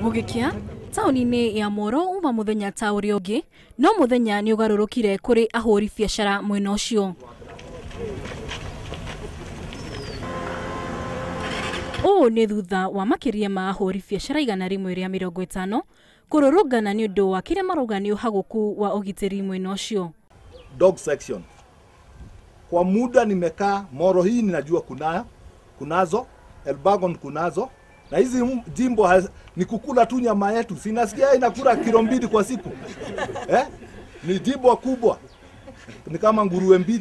Gugikia tauni-ini ya Moro uma muthenya ta uri ungi no muthenya ni ugarurukire kuri ahuri biashara mwena ucio. Ni thutha wa makiria ma ahuri biashara 150 kururungana ni undu wa kire marauga ni uhaguku wa ugitiri mwena ucio. Dog section. Kwa muda nimekaa Moro hii ninajua kunazo, Elbagon kunazo, na hizi jimbo ni kukula tu nyama yetu. Sinasikia inakula kilo 2 kwa siku. Ni jimbo kubwa. Ni kama nguruwe 2.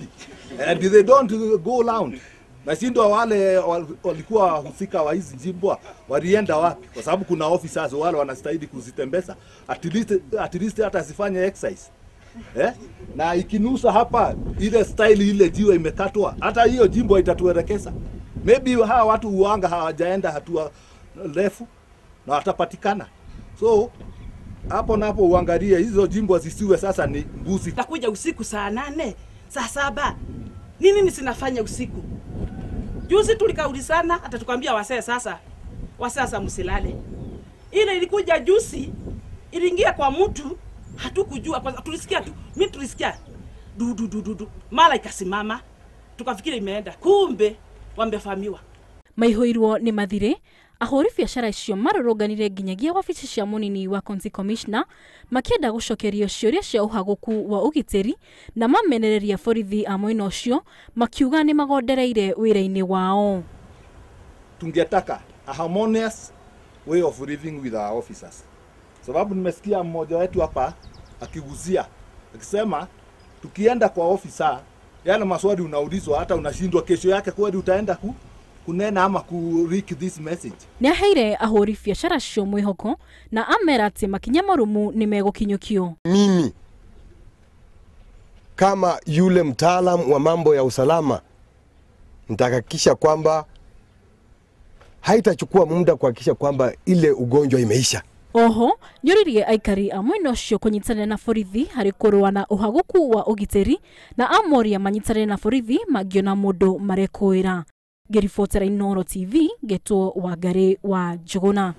And they don't go around. Na sindo wale walikuwa husika wa hizi jimbo walienda wapi? Kwa sababu kuna officers wale wanastahili kuzitembeza. At least hata asifanye exercise. Na ikinusa hapa ile style ile jiwe imekatwa, hata hiyo jimbo itatuelekeza. Maybe hawa watu uanga hawajaenda hatua refu na watapatikana. So hapo napo uangalie hizo jimbo zisiwe sasa ni mbuzi. Takuja usiku saa 8, saa 7. Nini nisinafanya usiku? Juzi tulikaulizana hata tukwambia wasee sasa msilale. Ile ilikuja juzi iliingia kwa mtu hatukujua, kwa tulisikia tu. Mimi tulisikia du mara ikasimama tukafikiri imeenda, kumbe wamefahamiwa. Maihoirwo ni mathire ahuri biashara icio maroroganire nginyagia wabici cia munini wa County Commissioner makienda gucokerio ciuria cia uhaguku wa ugitiri na mamenereria borithi a mwena ucio makiuga ni magondereire wira-ini wao. Tungetaka a harmonious way of living with our officers. Sababu nimesikia mmoja wetu hapa akiguzia akisema tukienda kwa ofisa yale maswali unaulizwa hata unashindwa kesho yake kweli utaenda kunena ama ku-read this message. Niaheire ahuri biashara cio mwihoko na amera ati makinya marumu ni megukinyukio. Mimi kama yule mtaalamu wa mambo ya usalama nitahakikisha kwamba haitachukua muda kuhakikisha kwamba ile ugonjwa imeisha. Oho, nyoririe aikari a mwena ucio kunyitana na borithi hari kurua na uhaguku wa ugitiri na amoria manyitane na borithi magiona mundu marekuira. Gerifotera Inoro TV, Geto Wangari wa Njuguna.